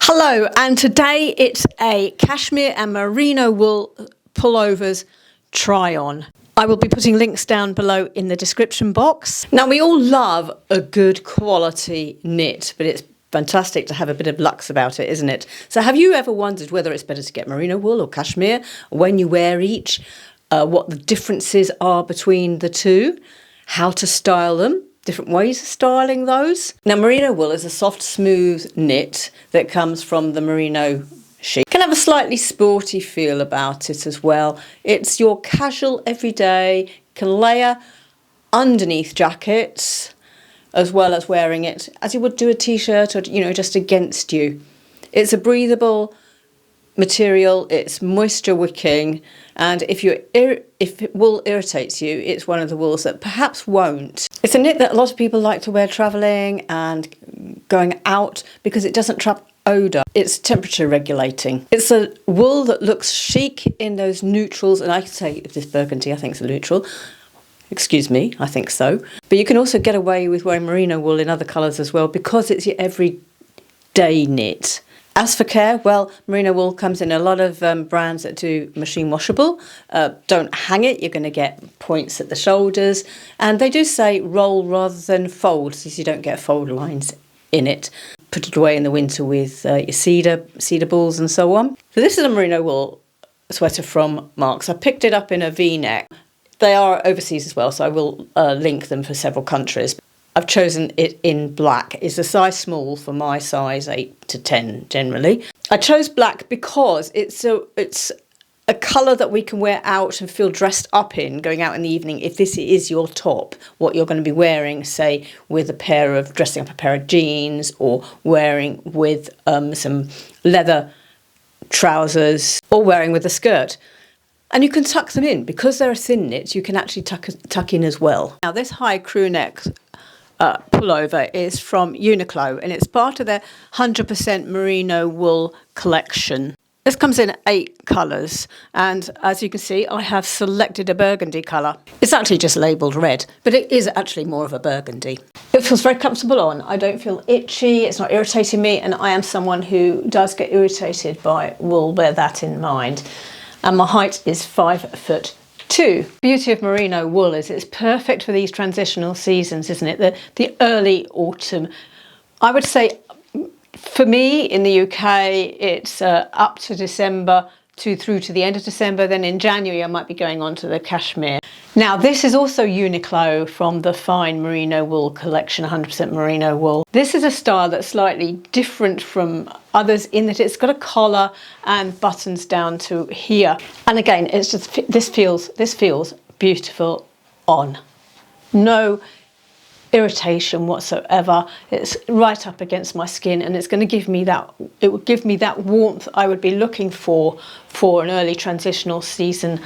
Hello, and today it's a cashmere and merino wool pullovers try on. I will be putting links down below in the description box. Now, we all love a good quality knit, but it's fantastic to have a bit of luxe about it, isn't it? So have you ever wondered whether it's better to get merino wool or cashmere, when you wear each, what the differences are between the two, how to style them, different ways of styling those? Now, merino wool is a soft, smooth knit that comes from the merino Chic. It can have a slightly sporty feel about it as well. It's your casual, everyday, can layer underneath jackets as well as wearing it as you would do a t-shirt or, just against you. It's a breathable material, it's moisture wicking, and if wool irritates you, it's one of the wools that perhaps won't. It's a knit that a lot of people like to wear travelling and going out because it doesn't trap odour. It's temperature regulating. It's a wool that looks chic in those neutrals, and I could say if this burgundy I think it's a neutral. Excuse me, I think so. But you can also get away with wearing merino wool in other colours as well because it's your everyday knit. As for care, well, merino wool comes in a lot of brands that do machine washable. Don't hang it, you're going to get points at the shoulders. And they do say roll rather than fold, so you don't get fold lines in it. Put it away in the winter with your cedar balls and so on. So this is a merino wool sweater from Marks. I picked it up in a V-neck. They are overseas as well, so I will link them for several countries. I've chosen it in black. It's a size small for my size, 8 to 10 generally. I chose black because it's a colour that we can wear out and feel dressed up in going out in the evening if this is your top, what you're going to be wearing, say, with dressing up a pair of jeans or wearing with some leather trousers or wearing with a skirt. And you can tuck them in. Because they're a thin knit, you can actually tuck in as well. Now, this high crew neck pullover is from Uniqlo, and it's part of their 100% merino wool collection. This comes in 8 colours, and as you can see, I have selected a burgundy colour. It's actually just labelled red, but it is actually more of a burgundy. It feels very comfortable on. I don't feel itchy, it's not irritating me, and I am someone who does get irritated by wool, bear that in mind. And my height is 5'2". The beauty of merino wool is it's perfect for these transitional seasons, isn't it? The early autumn. I would say for me in the UK it's up to December through to the end of December. Then in January I might be going on to the cashmere. Now, this is also Uniqlo from the fine merino wool collection, 100% merino wool. This is a style that's slightly different from others in that it's got a collar and buttons down to here. And again, it's just this feels beautiful on. No irritation whatsoever. It's right up against my skin, and it's going to give me that. It would give me that warmth I would be looking for an early transitional season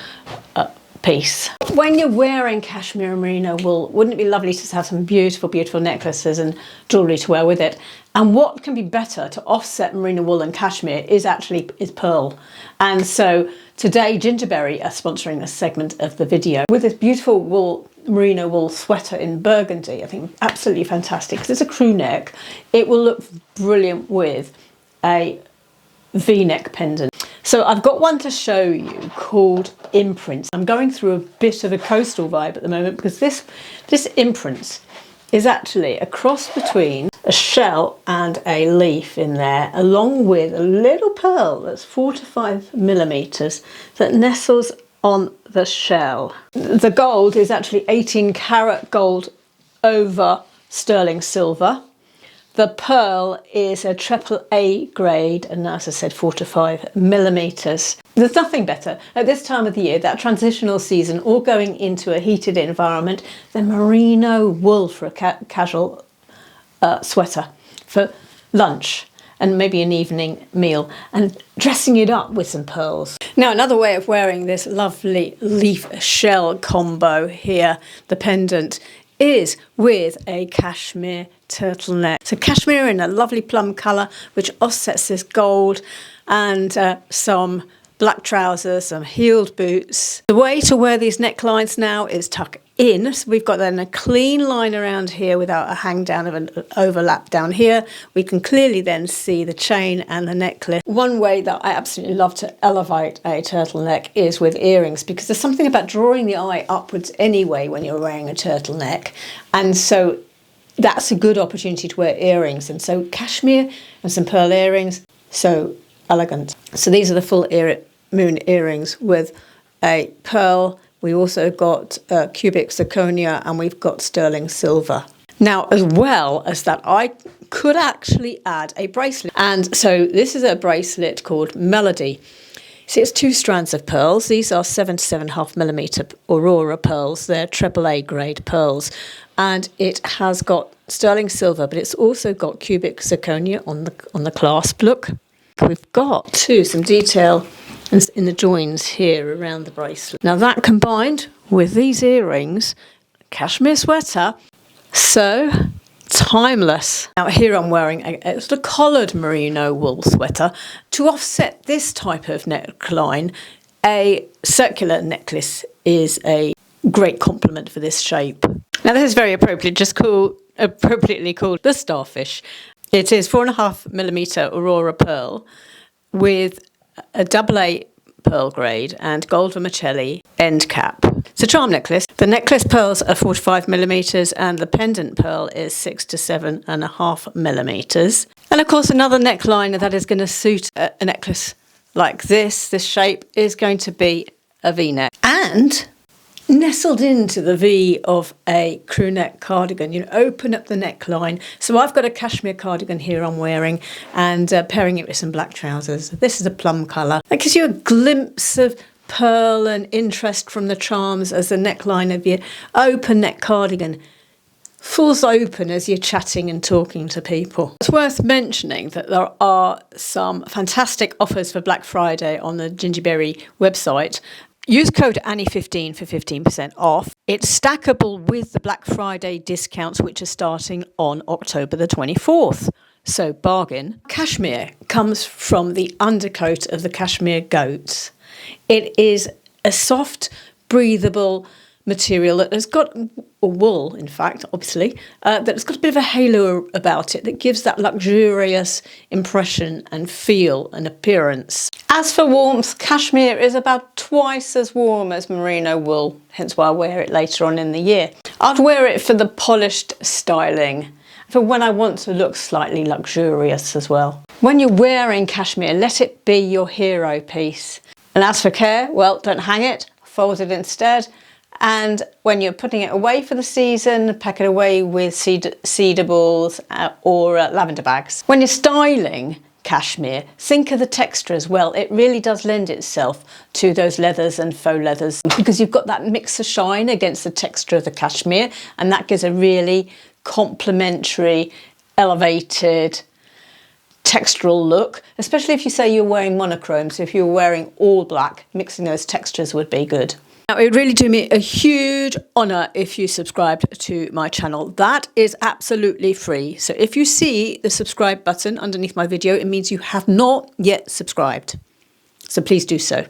piece. When you're wearing cashmere and merino wool, wouldn't it be lovely to have some beautiful, beautiful necklaces and jewellery to wear with it? And what can be better to offset merino wool and cashmere is pearl. And so today Gingiberi are sponsoring this segment of the video with this beautiful merino wool sweater in burgundy. I think absolutely fantastic because it's a crew neck. It will look brilliant with a V-neck pendant. So I've got one to show you called IMPRINTS. I'm going through a bit of a coastal vibe at the moment because this IMPRINTS is actually a cross between a shell and a leaf in there, along with a little pearl that's 4 to 5 millimeters that nestles on the shell. The gold is actually 18 karat gold over sterling silver. The pearl is a AAA grade, and as I said, 4 to 5 millimeters. There's nothing better at this time of the year, that transitional season, or going into a heated environment, than merino wool for a casual sweater for lunch and maybe an evening meal, and dressing it up with some pearls. Now, another way of wearing this lovely leaf shell combo here, the pendant, is with a cashmere turtleneck. So cashmere in a lovely plum colour, which offsets this gold, and some black trousers, some heeled boots. The way to wear these necklines now is tuck in. So we've got then a clean line around here without a hang down of an overlap down here. We can clearly then see the chain and the necklace. One way that I absolutely love to elevate a turtleneck is with earrings, because there's something about drawing the eye upwards anyway when you're wearing a turtleneck. And so that's a good opportunity to wear earrings. And so cashmere and some pearl earrings, so elegant. So these are the full moon earrings with a pearl. We also got cubic zirconia, and we've got sterling silver. Now, as well as that, I could actually add a bracelet. And so this is a bracelet called Melody. See, it's 2 strands of pearls. These are 7 to 7.5 millimeter Aurora pearls. They're AAA grade pearls. And it has got sterling silver, but it's also got cubic zirconia on the clasp. Look, we've got some detail in the joins here around the bracelet. Now that combined with these earrings, cashmere sweater, so timeless. Now here I'm wearing a sort of collared merino wool sweater. To offset this type of neckline, a circular necklace is a great complement for this shape. Now this is very appropriately called the Starfish. It is 4.5 millimeter Aurora pearl with a AA pearl grade and gold vermicelli end cap. It's a charm necklace. The necklace pearls are 45 millimeters and the pendant pearl is 6 to 7.5 millimeters. And of course, another neckline that is going to suit a necklace like this shape is going to be a V-neck. And nestled into the V of a crew neck cardigan, you open up the neckline. So I've got a cashmere cardigan here I'm wearing, and pairing it with some black trousers. This is a plum colour. That gives you a glimpse of pearl and interest from the charms as the neckline of your open neck cardigan falls open as you're chatting and talking to people. It's worth mentioning that there are some fantastic offers for Black Friday on the Gingiberi website. Use code Annie15 for 15% off. It's stackable with the Black Friday discounts, which are starting on October the 24th. So bargain. Cashmere comes from the undercoat of the cashmere goats. It is a soft, breathable material that has got, or wool in fact, obviously, that's got a bit of a halo about it that gives that luxurious impression and feel and appearance. As for warmth, cashmere is about twice as warm as merino wool, hence why I wear it later on in the year. I'd wear it for the polished styling, for when I want to look slightly luxurious as well. When you're wearing cashmere, let it be your hero piece. And as for care, well, don't hang it, fold it instead. And when you're putting it away for the season, pack it away with cedar balls or lavender bags. When you're styling cashmere, think of the texture as well. It really does lend itself to those leathers and faux leathers because you've got that mix of shine against the texture of the cashmere, and that gives a really complementary, elevated, textural look, especially if you say you're wearing monochrome. So if you're wearing all black, mixing those textures would be good. Now, it would really do me a huge honour if you subscribed to my channel. That is absolutely free. So if you see the subscribe button underneath my video, it means you have not yet subscribed. So please do so.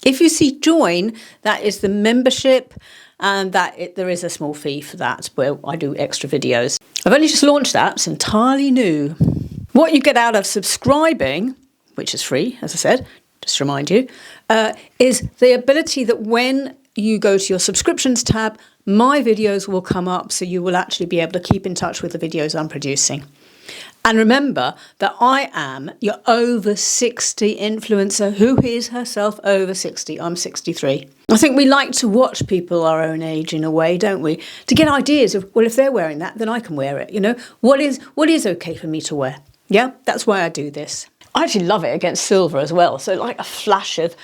If you see join, that is the membership, and there is a small fee for that where I do extra videos. I've only just launched that. It's entirely new. What you get out of subscribing, which is free, as I said, just to remind you, is the ability that when you go to your subscriptions tab, my videos will come up, so you will actually be able to keep in touch with the videos I'm producing. And remember that I am your over 60 influencer who is herself over 60. I'm 63. I think we like to watch people our own age in a way, don't we? To get ideas of, well, if they're wearing that, then I can wear it. You know, what is okay for me to wear? Yeah, that's why I do this. I actually love it against silver as well. So like a flash of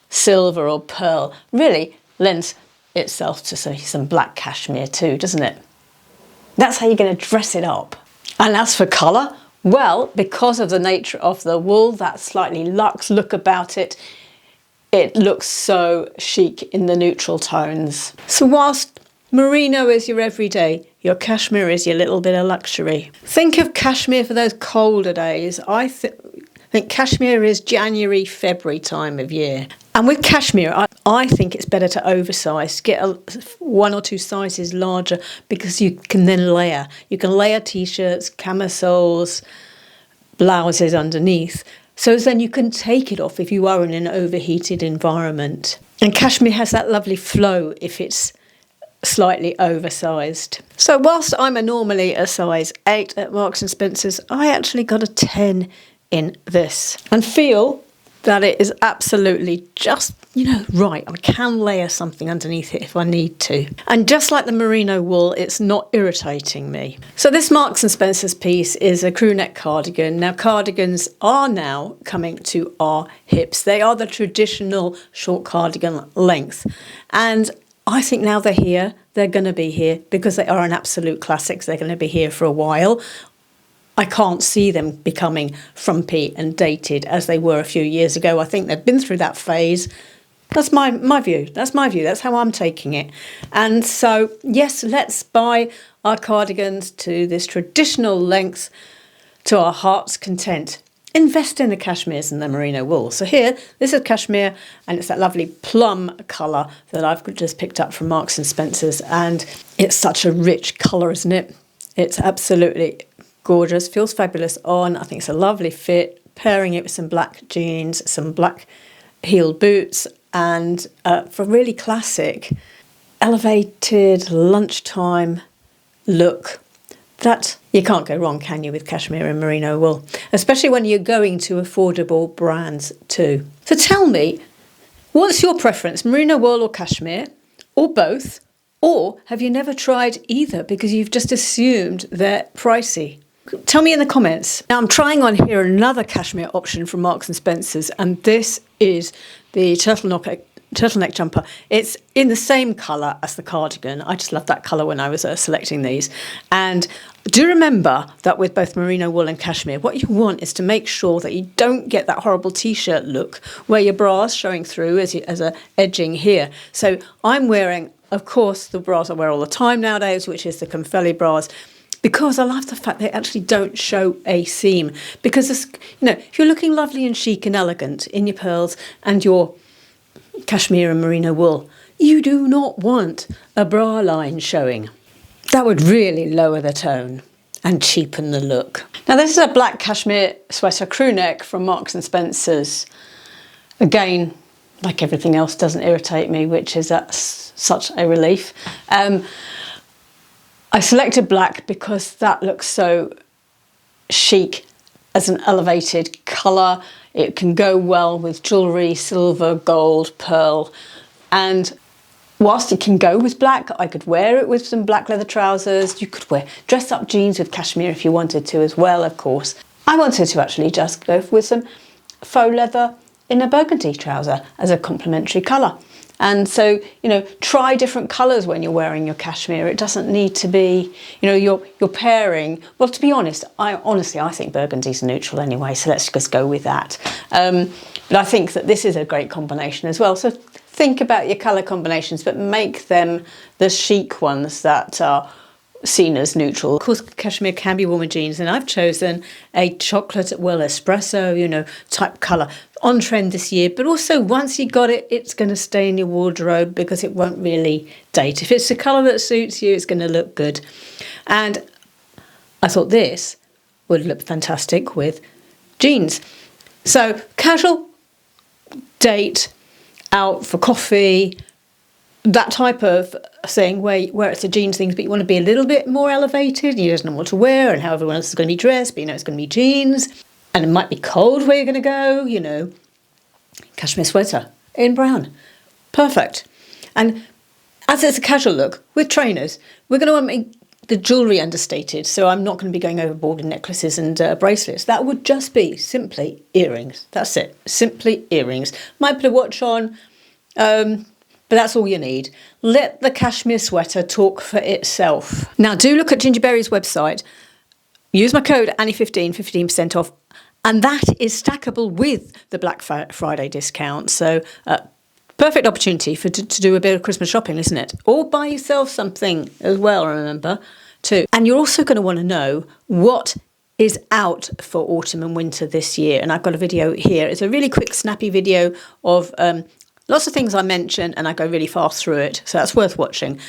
silver or pearl really lends itself to, say, some black cashmere too, doesn't it? That's how you're going to dress it up. And as for colour, well, because of the nature of the wool, that slightly luxe look about it, it looks so chic in the neutral tones. So whilst merino is your everyday, your cashmere is your little bit of luxury. Think of cashmere for those colder days. I think think cashmere is January, February time of year. And with cashmere, I think it's better to oversize, get one or two sizes larger, because you can then layer. You can layer t-shirts, camisoles, blouses underneath. So then you can take it off if you are in an overheated environment. And cashmere has that lovely flow if it's slightly oversized. So whilst I'm normally a size 8 at Marks and Spencer's, I actually got a 10 in this and feel that it is absolutely just, right. I can layer something underneath it if I need to. And just like the merino wool, it's not irritating me. So this Marks and Spencer's piece is a crew neck cardigan. Now cardigans are now coming to our hips. They are the traditional short cardigan length. And I think now they're here, they're going to be here because they are an absolute classic. They're going to be here for a while. I can't see them becoming frumpy and dated as they were a few years ago. I think they've been through that phase. That's my view. That's my view. That's how I'm taking it. And so, yes, let's buy our cardigans to this traditional length to our heart's content. Invest in the cashmeres and the merino wool. So here, this is cashmere, and it's that lovely plum colour that I've just picked up from Marks and Spencer's. And it's such a rich colour, isn't it? It's absolutely gorgeous, feels fabulous on. I think it's a lovely fit, pairing it with some black jeans, some black heeled boots, and for really classic, elevated lunchtime look. That you can't go wrong, can you, with cashmere and merino wool, especially when you're going to affordable brands too. So tell me, what's your preference, merino wool or cashmere, or both? Or have you never tried either because you've just assumed they're pricey? Tell me in the comments. Now I'm trying on here another cashmere option from Marks and Spencer's, and this is the turtleneck jumper. It's in the same colour as the cardigan. I just loved that colour when I was selecting these. And do remember that with both merino wool and cashmere, what you want is to make sure that you don't get that horrible t-shirt look where your bra's showing through as a edging here. So I'm wearing, of course, the bras I wear all the time nowadays, which is the Confetti bras, because I love the fact they actually don't show a seam. Because, if you're looking lovely and chic and elegant in your pearls and your cashmere and merino wool, you do not want a bra line showing. That would really lower the tone and cheapen the look. Now this is a black cashmere sweater crew neck from Marks and Spencer's. Again, like everything else, doesn't irritate me, which is such a relief. I selected black because that looks so chic as an elevated colour. It can go well with jewellery, silver, gold, pearl. And whilst it can go with black, I could wear it with some black leather trousers. You could wear dress-up jeans with cashmere if you wanted to as well, of course. I wanted to actually just go with some faux leather in a burgundy trouser as a complementary colour. And so, try different colours when you're wearing your cashmere. It doesn't need to be, you're pairing. Well, to be honest, I think burgundy's neutral anyway, so let's just go with that. But I think that this is a great combination as well. So think about your colour combinations, but make them the chic ones that are seen as neutral. Of course, cashmere can be worn with jeans, and I've chosen a chocolate, espresso, type colour. On trend this year, but also once you got it, it's going to stay in your wardrobe because it won't really date. If it's the colour that suits you, it's going to look good. And I thought this would look fantastic with jeans. So casual, date, out for coffee, that type of thing where it's a jeans thing, but you want to be a little bit more elevated. You don't know what to wear and how everyone else is going to be dressed, but it's going to be jeans. And it might be cold where you're going to go, cashmere sweater in brown. Perfect. And as it's a casual look, with trainers, we're going to make the jewellery understated. So I'm not going to be going overboard in necklaces and bracelets. That would just be simply earrings. That's it. Simply earrings. Might put a watch on, but that's all you need. Let the cashmere sweater talk for itself. Now do look at Gingiberi's website. Use my code Annie15, 15% off. And that is stackable with the Black Friday discount. So perfect opportunity to do a bit of Christmas shopping, isn't it? Or buy yourself something as well, remember, too. And you're also going to want to know what is out for autumn and winter this year, and I've got a video here. It's a really quick, snappy video of lots of things I mention, and I go really fast through it, so that's worth watching.